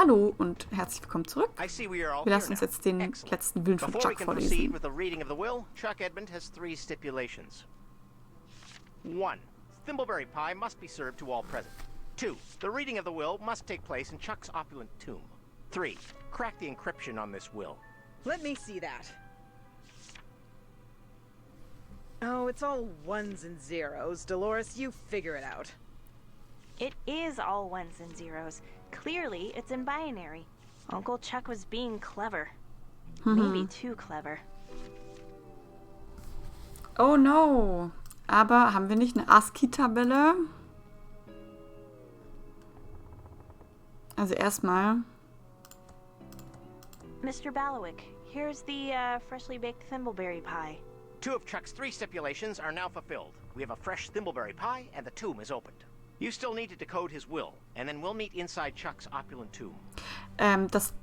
Hallo und herzlich willkommen zurück. Wir lassen uns jetzt den letzten Willen von Chuck vorlesen. Chuck Edmund has 3 stipulations. 1. Thimbleweed pie must be served to all present. 2. The reading of the will must take place in Chuck's opulent tomb. 3. Crack the encryption on this will. Let me see that. Oh, it's all ones and zeros. Dolores, you figure it out. It is all ones and zeros. Clearly, it's in binary. Uncle Chuck was being clever. Maybe too clever. Oh no. Aber haben wir nicht eine ASCII-Tabelle? Also erstmal. Mr. Balowick, here's the freshly baked thimbleberry pie. 2 of Chuck's 3 stipulations are now fulfilled. We have a fresh thimbleberry pie and the tomb is opened. You still need to decode his will, and then we'll meet inside Chuck's opulent tomb. Das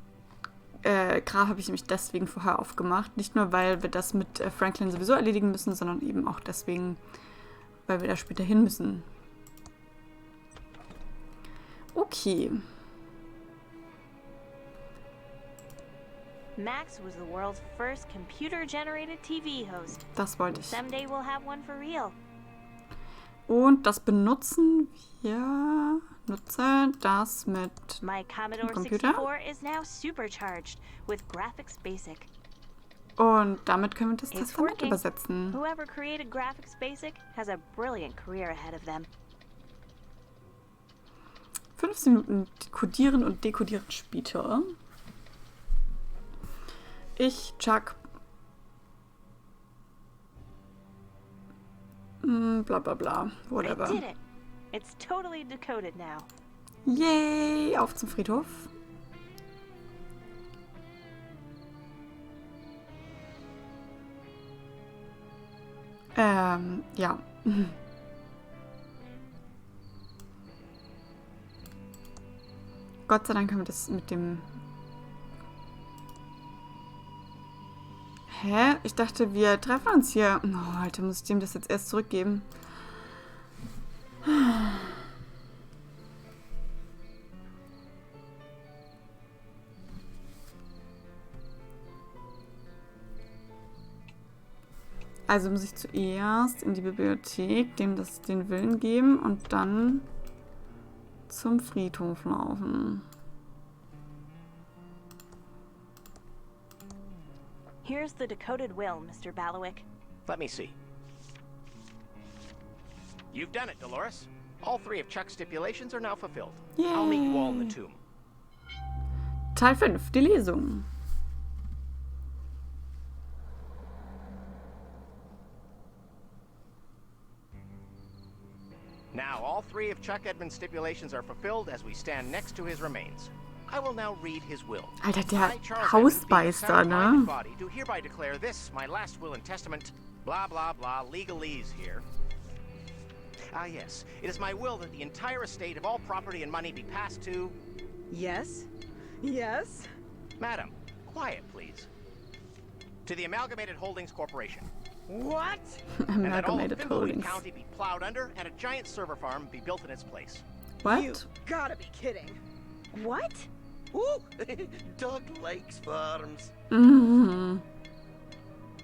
Grab habe ich nämlich deswegen vorher aufgemacht. Nicht nur, weil wir das mit Franklin sowieso erledigen müssen, sondern eben auch deswegen, weil wir da später hin müssen. Okay. Max was the world's first computer-generated TV host. Das wollte ich. Someday we'll have one for real. Und das benutzen wir. Nutze das mit My Commodore Computer. 64 is now supercharged with Graphics Basic. Und damit können wir das It's Testament working. übersetzen. Whoever created Graphics Basic has a brilliant career ahead of them. 15 Minuten codieren und dekodieren später. Ich, Chuck. Bla bla bla. I Whatever. did it. It's totally decoded now. Yay! Auf zum Friedhof. Ja. Gott sei Dank haben wir das mit dem... Hä? Ich dachte, wir treffen uns hier. Oh, Alter, muss ich dem das jetzt erst zurückgeben? Also muss ich zuerst in die Bibliothek dem das den Willen geben und dann zum Friedhof laufen. Here's the decoded will, Mr. Balowick. Let me see. You've done it, Dolores. All 3 of Chuck's stipulations are now fulfilled. I'll meet you all in the tomb. Teil 5, die Lesung. Now, all 3 of Chuck Edmund's stipulations are fulfilled as we stand next to his remains. I will now read his will. Alter, der I, Charles Edmund, being Hausmeister, sound mind and ne? body, do hereby declare this, my last will and testament, blah, blah, blah, legalese here. Ah, yes. It is my will that the entire estate of all property and money be passed to... Yes? Yes? Madam, quiet, please. To the Amalgamated Holdings Corporation. What? And that all of Amalgamated Thimbleweed Holdings. County be plowed under and a giant server farm be built in its place. What? You gotta be kidding. What? Ooh, Doug likes farms. Mhm.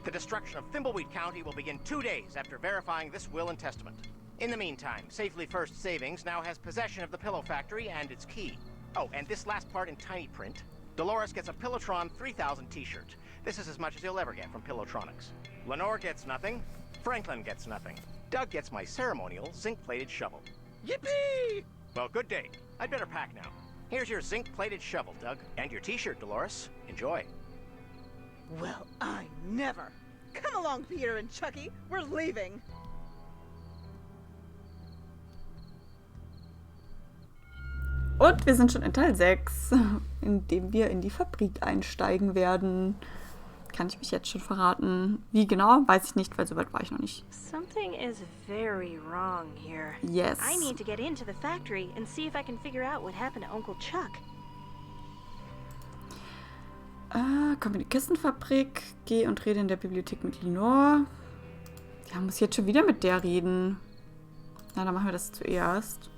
The destruction of Thimbleweed County will begin 2 days after verifying this will and testament. In the meantime, Safely First Savings now has possession of the pillow factory and its key. Oh, and this last part in tiny print. Dolores gets a Pillowtron 3000 t-shirt. This is as much as he'll ever get from Pillowtronics. Lenore gets nothing. Franklin gets nothing. Doug gets my ceremonial zinc-plated shovel. Yippee! Well, good day. I'd better pack now. Here's your zinc-plated shovel, Doug. And your t-shirt, Dolores. Enjoy. Well, I never. Come along, Peter and Chucky. We're leaving. Und wir sind schon in Teil 6, in dem wir in die Fabrik einsteigen werden. Kann ich mich jetzt schon verraten. Wie genau, weiß ich nicht, weil soweit war ich noch nicht. Something is very wrong here. Yes. I need to get into the factory and see if I can figure out what happened to Uncle Chuck. Komm in die Kistenfabrik, geh und rede in der Bibliothek mit Lenore. Ja, muss ich jetzt schon wieder mit der reden. Na, dann machen wir das zuerst.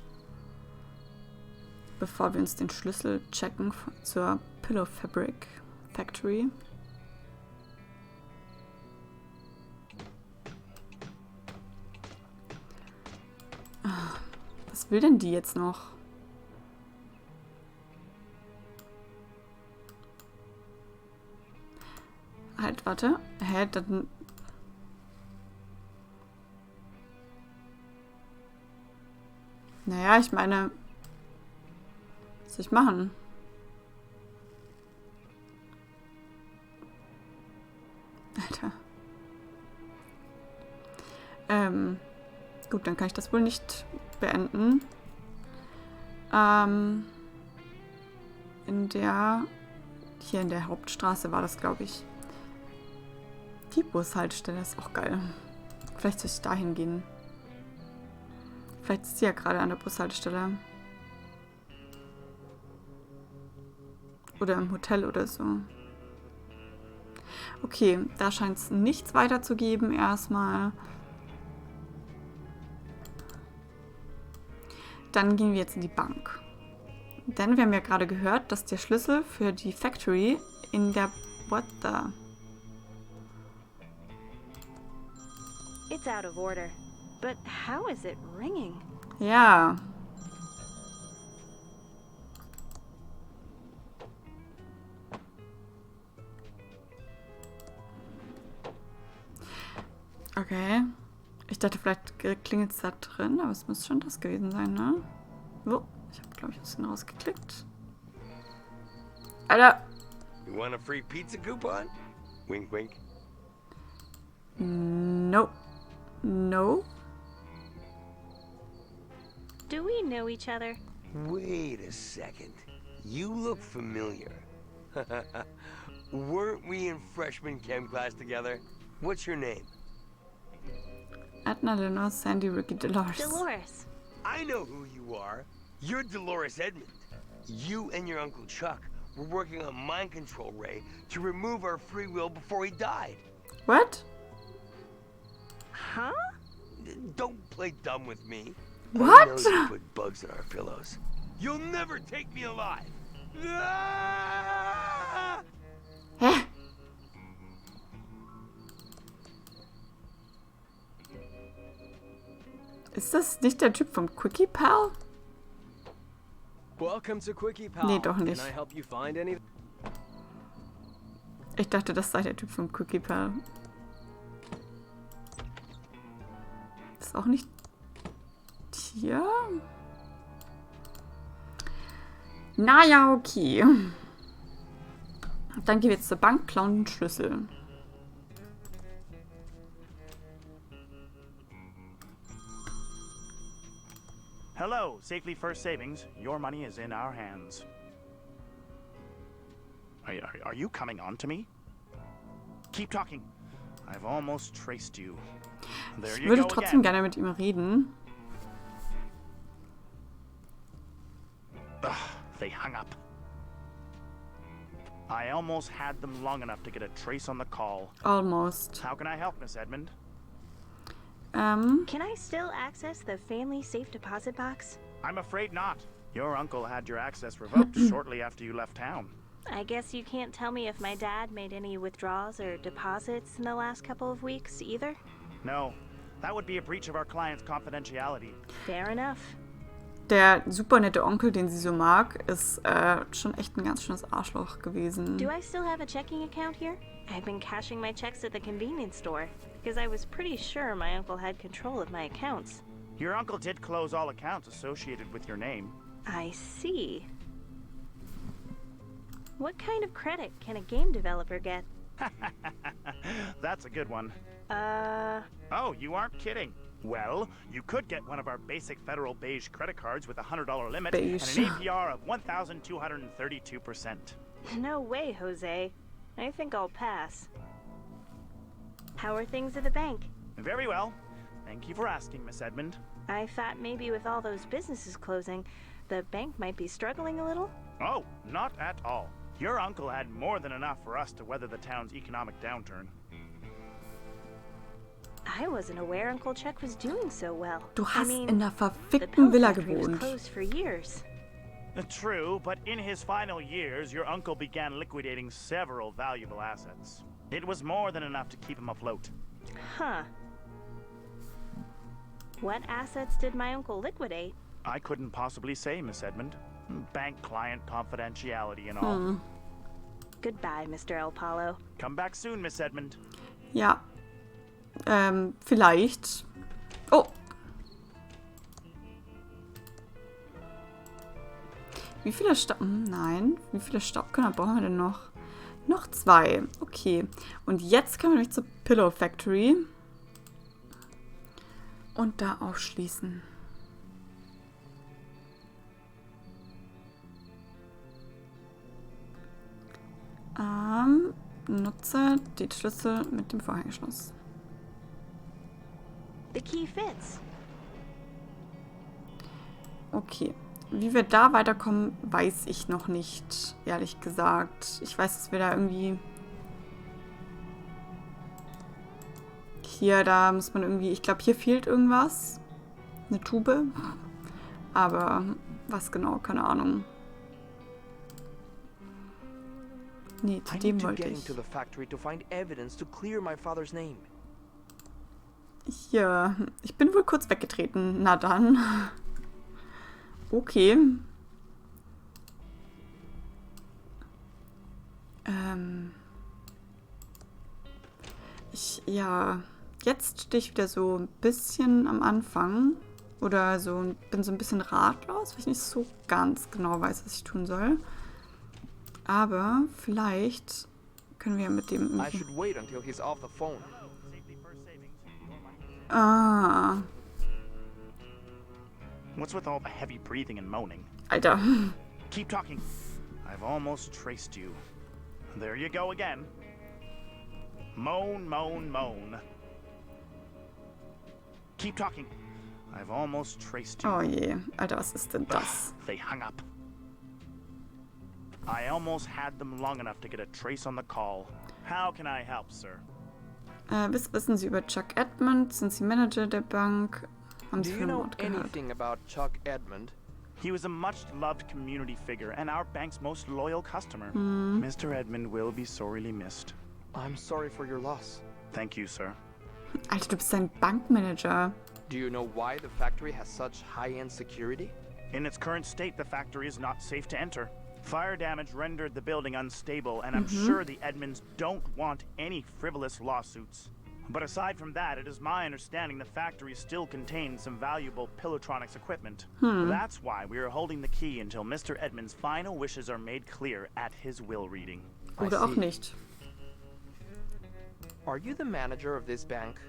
bevor wir uns den Schlüssel checken zur Fabrik Factory. Was will denn die jetzt noch? Halt, warte. Hä, dann... Naja, ich meine... Was soll ich machen? Alter. Gut, dann kann ich das wohl nicht beenden. Hier in der Hauptstraße war das, glaube ich. Die Bushaltestelle ist auch geil. Vielleicht soll ich dahin gehen. Vielleicht ist sie ja gerade an der Bushaltestelle. Oder im Hotel oder so. Okay, da scheint es nichts weiterzugeben erstmal. Dann gehen wir jetzt in die Bank. Denn wir haben ja gerade gehört, dass der Schlüssel für die Factory in der... What the... It's out of order. But how is it ringing? Ja. Okay. Ich dachte, vielleicht klingelt es da drin, aber es muss schon das gewesen sein, ne? Oh, ich habe, glaube ich, ein bisschen rausgeklickt. Alter. You want a free pizza coupon? Wink, wink. No. No. Do we know each other? Wait a second. You look familiar. Weren't we in freshman chem class together? What's your name? Edna, Lenore, Sandy, Ricky, Dolores. Dolores. I know who you are. You're Dolores Edmond. You and your Uncle Chuck were working on mind control Ray to remove our free will before he died. What? Huh? Don't play dumb with me. What? I know you put bugs in our pillows. You'll never take me alive. Ah! Hä? Ist das nicht der Typ vom Quickie Pal? Welcome to Quickie Pal. Nee, doch nicht. Can I help you find any? Ich dachte, das sei der Typ vom Quickie Pal. Ist auch nicht hier? Naja, okay. Dann gehen wir jetzt zur Bank, klauen den Schlüssel. Hello, Safely First Savings. Your money is in our hands. Are you coming on to me? Keep talking. I've almost traced you. There Ich you würde go trotzdem again. gerne mit ihm reden. Ugh, they hung up. I almost had them long enough to get a trace on the call. Almost. How can I help, Miss Edmond? Can I still access the family safe deposit box? I'm afraid not. Your uncle had your access revoked shortly after you left town. I guess you can't tell me if my dad made any withdrawals or deposits in the last couple of weeks either? No, that would be a breach of our client's confidentiality. Fair enough. Der super nette Onkel, den sie so mag, ist schon echt ein ganz schönes Arschloch gewesen. Do I still have a checking account here? I've been cashing my checks at the convenience store because I was pretty sure my uncle had control of my accounts. Your uncle did close all accounts associated with your name. I see. What kind of credit can a game developer get? That's a good one. Oh, you aren't kidding. Well, you could get one of our basic federal beige credit cards with a $100 limit Beige. and an APR of 1,232%. No way, Jose. I think I'll pass. How are things at the bank? Very well. Thank you for asking, Miss Edmond. I thought maybe with all those businesses closing, the bank might be struggling a little. Oh, not at all. Your uncle had more than enough for us to weather the town's economic downturn. I wasn't aware Uncle Chuck was doing so well. Du I hast mean, in der the verfickten pill Villa factory was gewohnt. closed for years. True, but in his final years, your uncle began liquidating several valuable assets. It was more than enough to keep him afloat. Huh. What assets did my uncle liquidate? I couldn't possibly say, Miss Edmund. Bank client confidentiality and all. Goodbye, Mr. El Palo. Come back soon, Miss Edmund. Ja. Vielleicht. Oh. Wie viele Nein. Wie viele Staubkörner brauchen wir denn noch? Noch 2. Okay. Und jetzt können wir nämlich zur Pillow Factory. Und da aufschließen. Nutze den Schlüssel mit dem Vorhängeschloss. The key fits. Okay. Wie wir da weiterkommen, weiß ich noch nicht, ehrlich gesagt. Ich weiß, dass wir da irgendwie... Hier, da muss man irgendwie... Ich glaube, hier fehlt irgendwas. Eine Tube. Aber was genau, keine Ahnung. Nee, zu dem wollte ich. Hier. Ich bin wohl kurz weggetreten. Na dann. Okay. Ja, jetzt stehe ich wieder so ein bisschen am Anfang. Oder so, bin so ein bisschen ratlos, weil ich nicht so ganz genau weiß, was ich tun soll. Aber vielleicht können wir mit dem... Ah. What's with all the heavy breathing and moaning? Alter. Keep talking. I've almost traced you. There you go again. Moan, moan, moan. Keep talking. I've almost traced you. Oh je. Alter, was ist denn das? They hung up. I almost had them long enough to get a trace on the call. How can I help, sir? Was wissen Sie über Chuck Edmund? Sind Sie Manager der Bank? Haben Sie von Mord gehört? anything about Chuck Edmund? He was a much-loved community figure and our bank's most loyal customer. Mr. Edmund will be sorely missed. I'm sorry for your loss. Thank you, sir. Alter, du bist ein Bankmanager. Do you know why the factory has such high-end security? In its current state, the factory is not safe to enter. Fire damage rendered the building unstable, and I'm sure the Edmonds don't want any frivolous lawsuits. But aside from that, it is my understanding the factory still contains some valuable Pilotronics equipment. That's why we are holding the key until Mr. Edmund's final wishes are made clear at his will reading. Oder auch nicht. Are you the manager of this bank?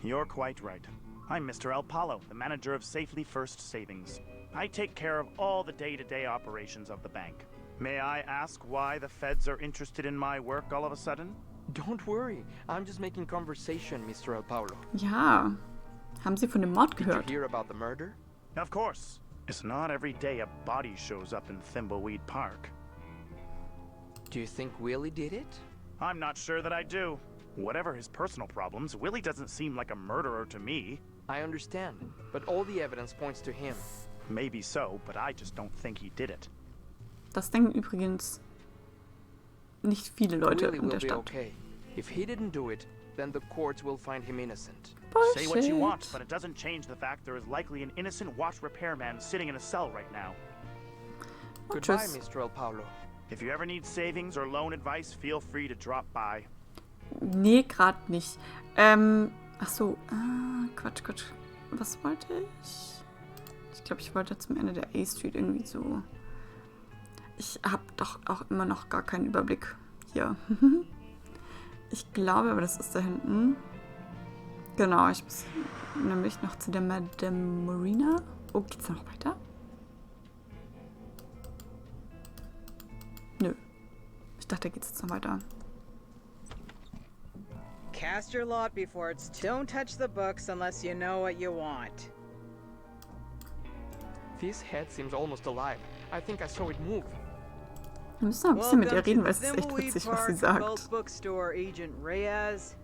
You're quite right. I'm Mr. El Palo, the manager of Safely First Savings. I take care of all the day-to-day operations of the bank. May I ask why the feds are interested in my work all of a sudden? Don't worry, I'm just making conversation, Mr. El Paulo. Ja. Haben Sie von dem Mord Did you gehört? hear about the murder? Of course. It's not every day a body shows up in Thimbleweed Park. Do you think Willie did it? I'm not sure that I do. Whatever his personal problems, Willie doesn't seem like a murderer to me. I understand, but all the evidence points to him. Maybe so, but I just don't think he did it. Das denken übrigens nicht viele Leute Willie in der will be Stadt. okay. If he didn't do it, then the courts will find him innocent. Say what you want, Bullshit. but it doesn't change the fact there is likely an innocent watch repairman sitting in a cell right now. Und Goodbye, tschüss. Mr. El Paulo. If you ever need savings or loan advice, feel free to drop by. Nee, gerade nicht. Ach so. Quatsch. Was wollte ich? Ich glaube, ich wollte zum Ende der A Street irgendwie so... Ich habe doch auch immer noch gar keinen Überblick hier. Ich glaube, aber das ist da hinten. Genau, ich muss nämlich noch zu der Madame Marina. Oh, geht's noch weiter? Nö. Ich dachte, da geht's jetzt noch weiter. Cast your lot before it's don't touch the books unless you know what you want. This head seems almost alive. I think I saw it move. Wir müssen noch ein bisschen mit ihr Welcome reden, to weil es ist echt Thimbleweed witzig, was sie Park Occult sagt. Bookstore, Agent Reyes.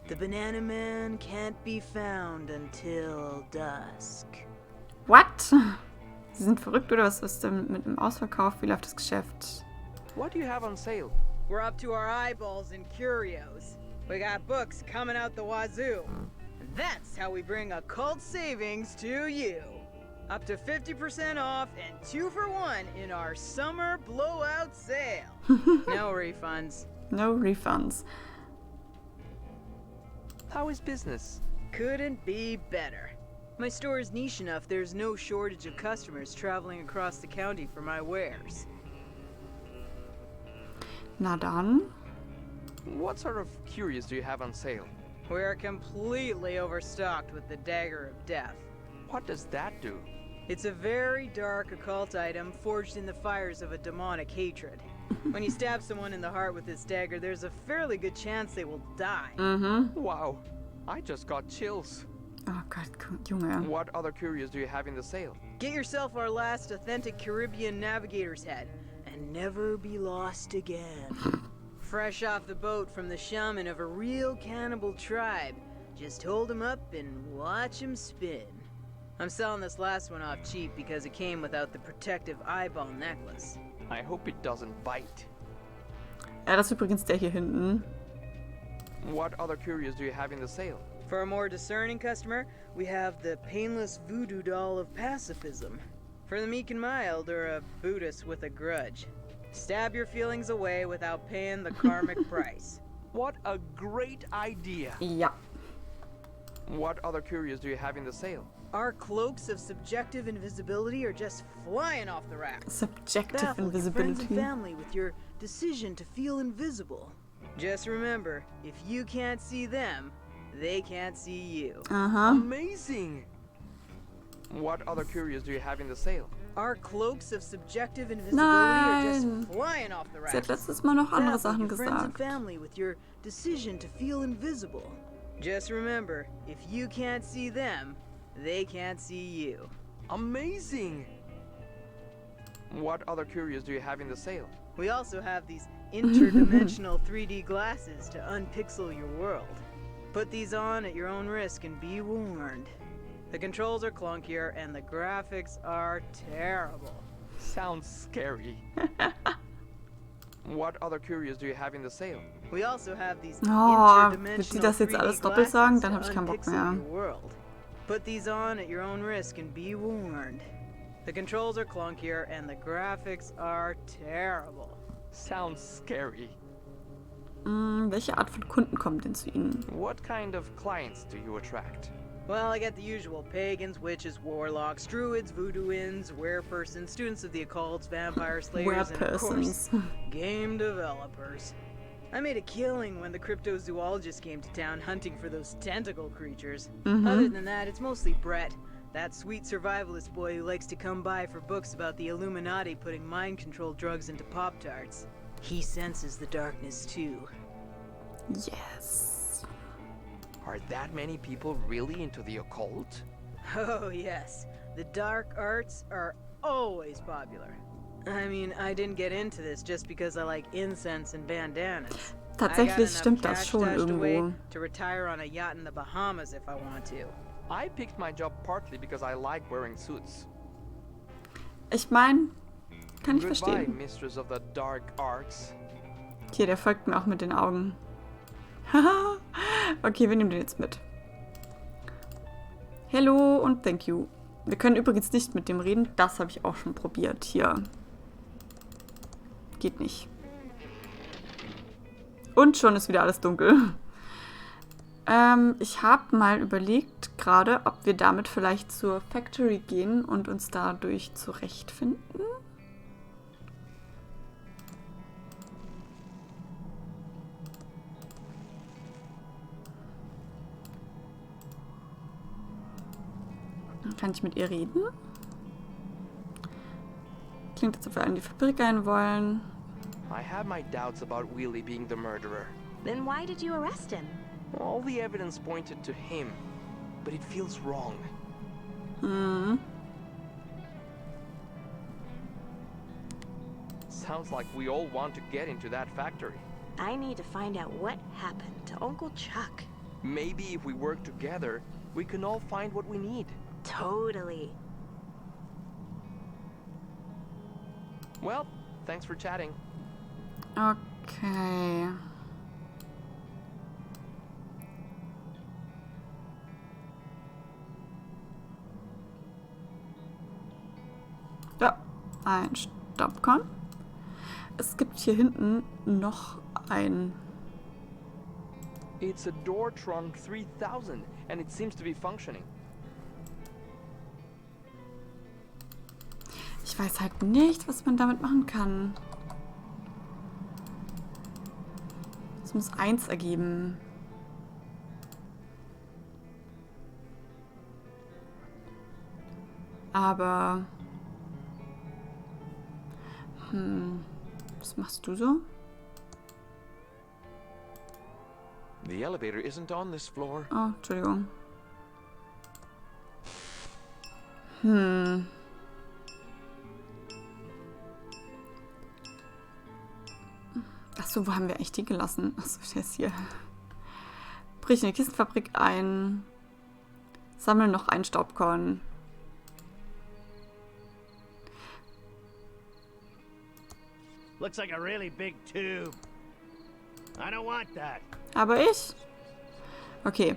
The Banana Man can't be found until dusk. What? Sie sind verrückt oder was ist denn mit dem Ausverkauf? Wie läuft das Geschäft? What do you have on sale? We're up to our eyeballs in curios. We got books coming out the wazoo. And that's how we bring occult savings to you. Up to 50% off and 2 for 1 in our summer blowout sale. No refunds. No refunds. How is business? Couldn't be better. My store is niche enough there's no shortage of customers traveling across the county for my wares. Na dann. What sort of curios do you have on sale? We're completely overstocked with the Dagger of Death. What does that do? It's a very dark occult item forged in the fires of a demonic hatred. When you stab someone in the heart with this dagger, there's a fairly good chance they will die. Wow, I just got chills. Oh Gott, Junge. What other curios do you have in the sale? Get yourself our last authentic Caribbean navigator's head, and never be lost again. Fresh off the boat from the shaman of a real cannibal tribe. Just hold him up and watch him spin. I'm selling this last one off cheap because it came without the protective eyeball necklace. I hope it doesn't bite. Ja, das ist übrigens der hier hinten. What other curios do you have in the sale? For a more discerning customer, we have the painless voodoo doll of pacifism. For the meek and mild, or a Buddhist with a grudge. Stab your feelings away without paying the karmic price. What a great idea! Ja. What other curios do you have in the sale? Our cloaks of subjective invisibility are just flying off the rack. Subjective Baffle your friends and invisibility. family with your decision to feel invisible. Just remember, if you can't see them, they can't see you. Aha. Amazing! What other curios do you have in the sale? Our cloaks of subjective invisibility are Nein. just flying off the Sie rack. hat letztes Mal noch andere Baffle Sachen your friends and gesagt. family with your decision to feel invisible. Just remember, if you can't see them, they can't see you. Amazing! What other curios do you have in the sale? We also have these interdimensional 3D glasses to unpixel your world. Put these on at your own risk and be warned. The controls are clunkier and the graphics are terrible. Sounds scary. What other curios do you have in the sale? We also have these Oh, wird interdimensional sie das jetzt 3D alles doppelt sagen? glasses Dann to habe ich keinen Bock unpixel mehr. your world. Put these on at your own risk and be warned. The controls are clunkier and the graphics are terrible. Sounds scary. Welche Art von Kunden kommen denn zu Ihnen? What kind of clients do you attract? Well, I get the usual pagans, witches, warlocks, druids, voodooins, werepersons, students of the occults, vampire slayers, and of course, Werepersons. game developers. I made a killing when the cryptozoologist came to town hunting for those tentacle creatures. Other than that, it's mostly Brett, that sweet survivalist boy who likes to come by for books about the Illuminati putting mind-control drugs into Pop-Tarts. He senses the darkness too. Yes. Are that many people really into the occult? Oh yes, the dark arts are always popular. I mean, I didn't get into this just because I like incense and bandanas. Tatsächlich stimmt das schon irgendwo. To retire on a yacht in the Bahamas if I want to. I picked my job partly because I like wearing suits. Ich meine, kann ich Goodbye, verstehen. mistress of the dark arts. Hier, der folgt mir auch mit den Augen. Haha. Okay, wir nehmen den jetzt mit. Hello und thank you. Wir können übrigens nicht mit dem reden. Das habe ich auch schon probiert. Hier. Geht nicht. Und schon ist wieder alles dunkel. Ich habe mal überlegt gerade, ob wir damit vielleicht zur Factory gehen und uns dadurch zurechtfinden. Kann ich mit ihr reden? Klingt, als ob wir in die Fabrik rein wollen. I have my doubts about Wheelie being the murderer. Then why did you arrest him? All the evidence pointed to him, but it feels wrong. Sounds like we all want to get into that factory. I need to find out what happened to Uncle Chuck. Maybe if we work together, we can all find what we need. Totally. Well, thanks for chatting. Okay. Ja, ein Staubkorn. Es gibt hier hinten noch ein... It's a Doortron 3000 and it seems to be functioning. Ich weiß halt nicht, was man damit machen kann. Es muss 1 ergeben. Aber... was machst du so? The elevator isn't on this floor. Oh, Entschuldigung. Achso, wo haben wir echt die gelassen? Achso, der ist hier. Brich in die Kistenfabrik ein. Sammle noch ein Staubkorn. Looks like a really big tube. I don't want that. Aber ich? Okay.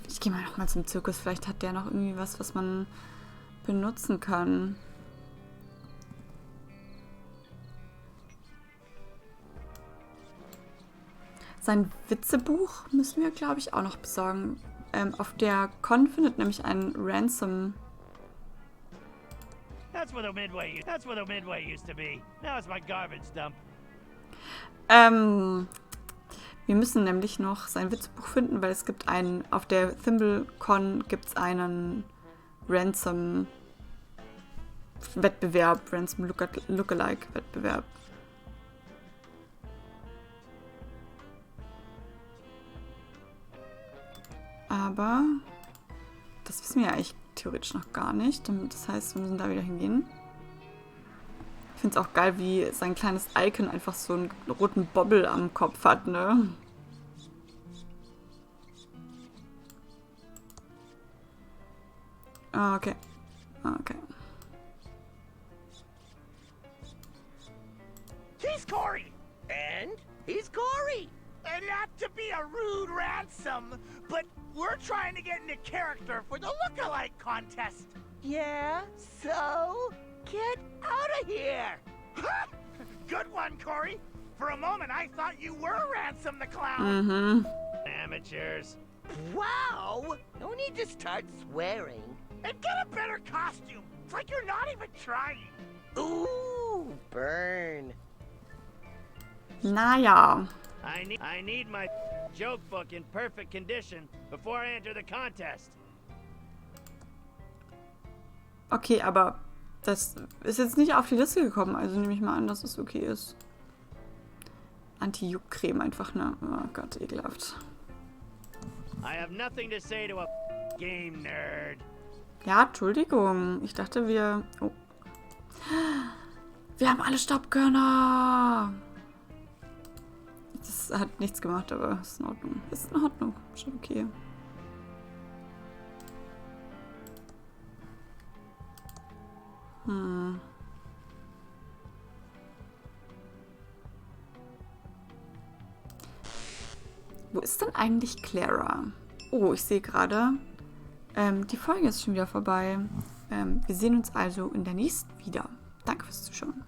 Ich gehe mal nochmal zum Zirkus. Vielleicht hat der noch irgendwie was, was man benutzen kann. Sein Witzebuch müssen wir, glaube ich, auch noch besorgen. Auf der Con findet nämlich ein Ransom. That's where the midway used to be. Now it's my garbage dump. Wir müssen nämlich noch sein Witzebuch finden, weil es gibt einen, auf der ThimbleCon gibt es einen Ransom-Wettbewerb, Ransom-Lookalike-Wettbewerb. Aber das wissen wir ja eigentlich theoretisch noch gar nicht. Das heißt, wir müssen da wieder hingehen. Ich finde es auch geil, wie sein kleines Icon einfach so einen roten Bobbel am Kopf hat, ne? Okay. Okay. He's Cory! And he's Cory! And not to be a rude ransom, but we're trying to get into character for the lookalike contest. Yeah? So? Get out of here! Good one, Cory! For a moment, I thought you were Ransom the Clown. Amateurs. Wow! No need to start swearing. And get a better costume. It's like you're not even trying. Ooh, burn. Naja. I need my joke book in perfect condition before I enter the contest. Okay, aber das ist jetzt nicht auf die Liste gekommen, also nehme ich mal an, dass es okay ist. Anti-Juck-Creme einfach, ne? Oh Gott, ekelhaft. I have nothing to say to a game nerd. Ja, Entschuldigung. Ich dachte, wir... Oh. Wir haben alle Staubkörner! Das hat nichts gemacht, aber ist in Ordnung. Ist in Ordnung. Schon okay. Wo ist denn eigentlich Clara? Oh, ich sehe gerade, die Folge ist schon wieder vorbei. Wir sehen uns also in der nächsten wieder. Danke fürs Zuschauen.